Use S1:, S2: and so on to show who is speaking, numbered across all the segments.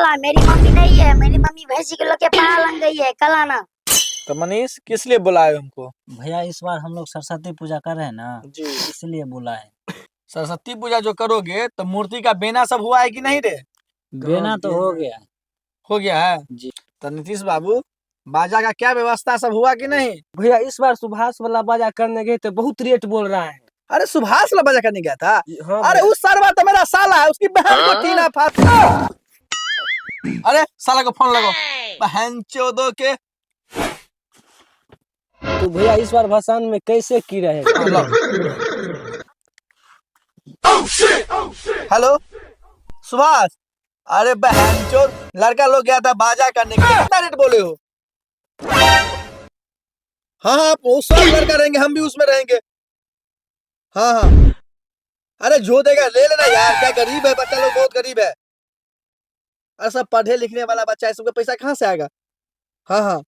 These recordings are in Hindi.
S1: मेरी मम्मी नहीं है, मेरी मम्मी भैंसी के लोग के पालन गई है कल आना।
S2: तो मनीष किस लिए बुलाए हमको?
S3: भैया इस बार हम लोग सरस्वती पूजा कर रहे हैं ना
S2: जी।
S3: इसलिए बुलाए।
S2: सरस्वती पूजा जो करोगे तो मूर्ति का बेना सब हुआ है कि नहीं रे?
S3: बेना तो हो गया है।
S2: हो गया है
S3: जी।
S2: तो नीतीश बाबू बाजा का क्या व्यवस्था सब हुआ कि नहीं?
S4: भैया इस बार सुभाष वाला बाजा करने गए थे, बहुत रेट बोल रहा है।
S2: अरे सुभाष वाला बाजा करने गया था?
S4: हाँ
S2: अरे उस सरवा तो मेरा साला है, उसकी बहन को टीना फात। अरे साला को फोन लगाओ, बहन चोदो के।
S4: तो भैया इस बार भसान में कैसे की रहेगा?
S2: हेलो सुभाष, अरे बहन चोद लड़का लोग गया था बाजा करने के लिए, कितना रेट बोले हो? हाँ हाँ वो सब लड़का रहेंगे, हम भी उसमें रहेंगे। हाँ हाँ अरे जो देगा ले लेना यार, क्या गरीब है बच्चा लोग, बहुत गरीब है। अरे सब पढ़े लिखने वाला बच्चा है, सबको पैसा कहाँ से आएगा? हाँ हाँ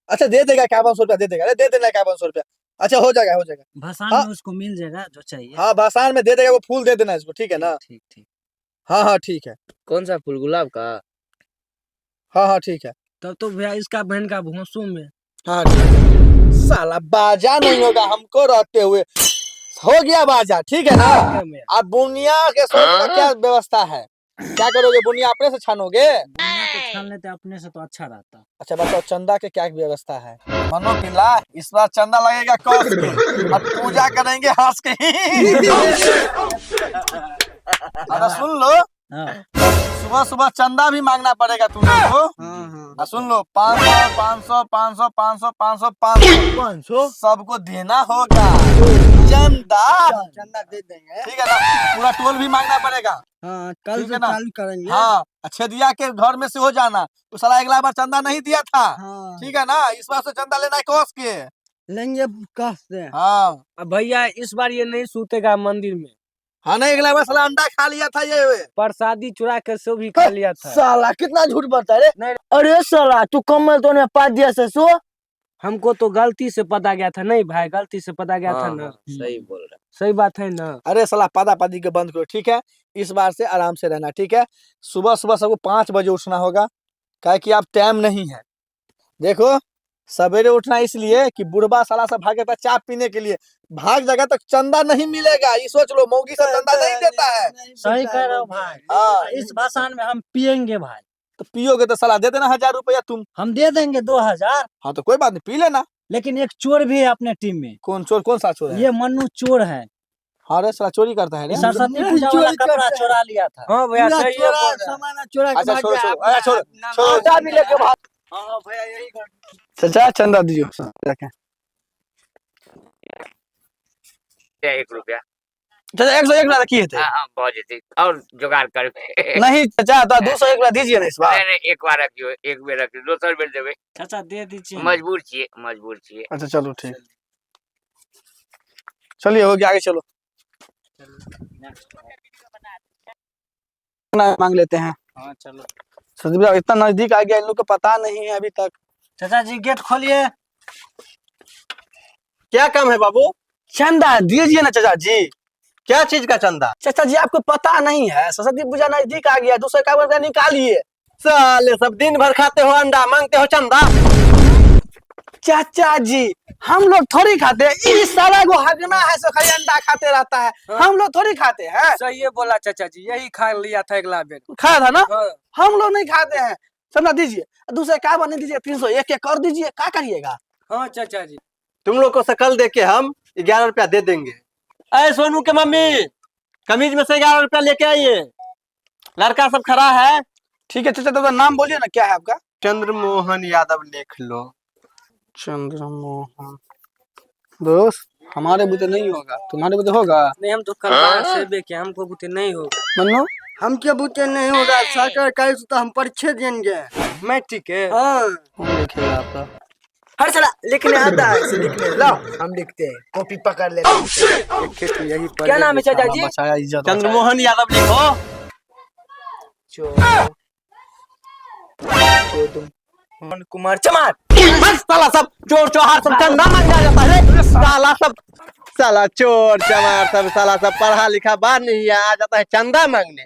S2: अच्छा दे देगा 5100 रुपया दे देगा, अरे दे देना 5100 रुपया। अच्छा हो जाएगा हो जाएगा।
S3: भसान
S2: हाँ।
S3: में उसको मिल जाएगा जो चाहिए।
S2: हाँ भाषण में दे देगा, वो फूल दे देना इसको, ठीक है ना?
S3: ठीक ठीक।
S2: हाँ हाँ ठीक है।
S4: कौन सा फूल, गुलाब का?
S2: हाँ हाँ ठीक है।
S4: तब तो भैया इसका बहन का भोंसू में।
S2: हाँ ठीक है। साला बाजा नहीं होगा हमको रहते हुए, हो गया बाजा, ठीक है ना? अब बुनिया के सोच का क्या व्यवस्था है? क्या करोगे, बुनिया अपने से छानोगे?
S3: बुनिया तो छान लेते अपने से तो अच्छा रहता।
S2: अच्छा बताओ चंदा के क्या व्यवस्था है? मनो पिल्ला इस बार चंदा लगेगा कौस के, अब पूजा करेंगे हंस के। अरे सुन लो,
S3: हाँ।
S2: सुबह सुबह चंदा भी मांगना पड़ेगा तुम लोग को। सुन लो 500 500 500 500 500 500 सबको देना होगा चंदा।
S4: चंदा दे देंगे।
S2: ठीक है ना? पूरा टोल भी मांगना पड़ेगा।
S4: हाँ कल
S2: ठीक
S4: से
S2: है ना?
S4: चालू करेंगे।
S2: हाँ अच्छे दिया के घर में से हो जाना, तो साला अगला बार चंदा नहीं दिया था।
S4: हाँ
S2: ठीक है ना? इस बार से चंदा लेना है कौस के।
S4: लेंगे कस से।
S2: हाँ
S4: अब भैया इस बार ये नहीं सूतेगा मंदिर में।
S2: हाँ नहीं अगला बार साला अंडा खा लिया था ये।
S4: प्रसादी चुरा कर सो भी खा लिया था।
S2: साला कितना झूठ बोलता है रे।
S4: अरे साला तू कमल तो ने पा दिया से सो। हमको तो गलती से पता गया था। नहीं भाई गलती से पता गया था ना।
S3: सही बोल रहा।
S4: सही बात है ना?
S2: अरे साला पादा पादी के बंद करो, ठीक है? इस बार से आराम से रहना, ठीक है? सुबह सुबह सबको 5 बजे उठना होगा, क्या कि आप टाइम नहीं है। देखो सवेरे उठना इसलिए कि बुढ़वा साला सब भागे था चाय पीने के लिए, भाग जगह तक चंदा नहीं मिलेगा, ये सोच लो। मौगी से चंदा नहीं देता है।
S3: सही कह रहे हो भाई।
S2: हाँ
S3: इस भसान में हम पियेंगे भाई।
S2: तो पियोगे तो साला दे देना 1000 रुपया तुम।
S3: हम दे देंगे 2000।
S2: हाँ तो कोई बात नहीं, पी लेना।
S3: लेकिन एक चोर भी है अपने टीम में।
S2: कौन चोर, कौन सा चोर है?
S3: ये मन्नू चोर है।
S2: हाँ रे साला चोरी करता है रे।
S3: सरस्वती पूजा वाला कपड़ा चोरा लिया था।
S4: हाँ भैया
S2: पूरा
S4: सही है। सामान चुरा के
S2: अच्छा
S4: भाग
S2: छोड़ो
S4: गया।
S2: छोड़ो, अच्छा छोड़ो छोड़ो।
S4: आटा भी लेके भाग।
S3: हाँ भैया यही
S2: चाचा चंदा दीजिए रखें।
S5: 1 रुपया।
S2: चाचा 101 ना रखिए थे।
S5: हाँ बहुत जल्दी और जुगाड़ कर।
S2: नहीं चाचा तो 201 ना दीजिए ना इस बार।
S5: नहीं एक बार रखियो, एक बेर रखियो, दोसर बेर देवे।
S3: चाचा दे दीजिए।
S5: मजबूर छिए मजबूर छिए।
S2: अच्छा चलो ठीक, चलिए हो गया, आगे चलो। ना मांग लेते हैं।
S3: हाँ चलो।
S2: सरस्वती पूजा इतना नजदीक आ गया, इन लोग को पता नहीं है अभी तक।
S3: चाचा जी गेट खोलिए।
S2: क्या काम है बाबू? चंदा दीजिए ना चाचा जी। क्या चीज का चंदा? चाचा जी आपको पता नहीं है, सरस्वती पूजा नजदीक आ गया, 251 रुपया निकालिए। साले सब दिन भर खाते हो अंडा, मांगते हो चंदा। चाचा जी हम लोग थोड़ी खाते हैं, इस साला को हगना है सो खाली अंडा खाते रहता है। हम लोग थोड़ी खाते हैं।
S4: सही है बोला चाचा जी, यही खा लिया था अगला बेर।
S2: खाया था ना?
S4: हाँ।
S2: हम लोग नहीं खाते हैं। चंदा दीजिए, 251 नहीं दीजिए, 301 एक और दीजिए, क्या करिएगा?
S4: हाँ चाचा जी।
S2: तुम लोग को शकल देख के हम 11 रुपया दे देंगे। अरे सोनू के मम्मी कमीज में से 11 रुपया लेके आइए, लड़का सब खड़ा है। ठीक है चाचा, दादा नाम बोलिए ना, क्या है आपका? चंद्रमोहन यादव लिख लो। चंद्रमोहन। दोस्त हमारे बुते नहीं होगा, तुम्हारे बुते होगा।
S4: नहीं हम तो कल बाहर से बेके, हमको बुते नहीं होगा।
S2: मन्नू
S4: हम क्या बुते नहीं होगा, सरकार कल से तो हम परीक्षा देंगे।
S2: मैं ठीक है।
S4: हाँ
S2: कौन लिखेगा आपका?
S4: हर साला लिखने आता है, इसे लिखने लाओ हम लिखते हैं, कॉपी पकड़ लेते हैं।
S2: यही
S4: क्या नाम है चाचा जी?
S2: बचाया इज्जत। चंद्रमोहन यादव लिखो।
S4: मोहन कुमार चमार।
S2: बस साला सब चोर चौहार सब चंदा मांगा जाता है। साला सब साला चोर चमार सब साला सब पढ़ा लिखा बाहर नहीं आ जाता है चंदा मांगने।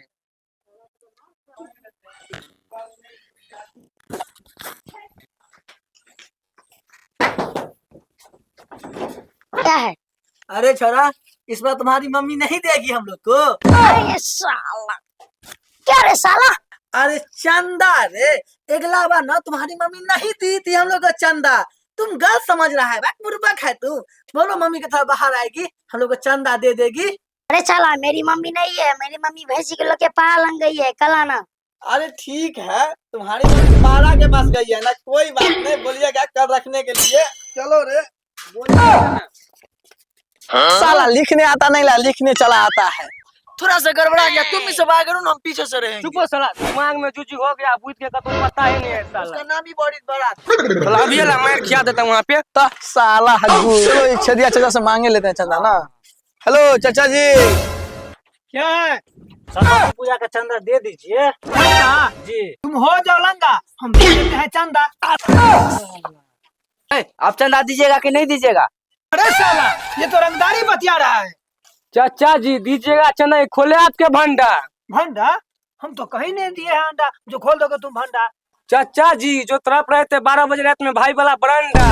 S1: क्या है?
S2: अरे छोरा, इस बार तुम्हारी मम्मी नहीं देगी हम लोग को।
S1: अरे साला, क्या रे साला?
S2: अरे चंदा रे, अगला बार ना तुम्हारी मम्मी नहीं दी थी हम लोग को चंदा। तुम गलत समझ रहा है, बुर्बक है तू। बोलो मम्मी के तरफ बाहर आएगी, हम लोग को चंदा दे देगी।
S1: अरे साला, मेरी मम्मी नहीं है, मेरी मम्मी भैंसी के लोग के पार लग गई है, कल आना।
S2: अरे ठीक है, तुम्हारी मम्मी पारा के पास गई है ना, कोई बात नहीं, बोलिएगा कल रखने के लिए। चलो रे, साला लिखने आता नहीं ला, लिखने चला आता है। थोड़ा सा गड़बड़ा गया, तुम इसे बाहर करो ना, हम पीछे से रहेंगे।
S4: चुप हो साला, दिमाग में जूजी हो गया, बुझ के तो पता ही नहीं है साला।
S2: उसका नाम ही बड़ी बड़ा।
S4: साला अभी ला मैं खिया देता हूं वहां पे।
S2: तो साला हग्गू, चलो एक छदिया चाचा से मांगे लेते हैं चंदा ना। हेलो चाचा जी।
S3: क्या है? सरस्वती पूजा का चंदा दे दीजिए।
S2: चंदा?
S3: जी।
S2: तुम हो जाओ लंगा, हम दे देते हैं चंदा।
S4: आप चंदा दीजिएगा कि नहीं दीजिएगा?
S2: अरे साला, ये तो रंगदारी बतिया रहा है।
S4: चाचा जी दीजिएगा चंदा, खोले आपके भंडार।
S2: भंडा? हम तो कहीं नहीं दिए हैं अंडा, जो खोल दोगे तुम भंडा।
S4: चाचा जी जो तरफ रहे थे 12 बजे रात में भाई वाला बरंडा।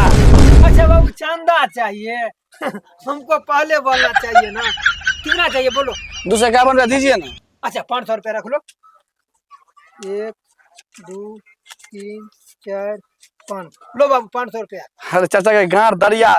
S2: अच्छा बाबू, चंदा चाहिए। हमको पहले बोलना चाहिए ना। कितना चाहिए बोलो?
S4: 251 रुपया दीजिए ना।
S2: अच्छा 500 रुपया रख लो। 1 2 3 4 5। लो बाबू 500 रुपया।
S4: अरे चाचा के गांड दरिया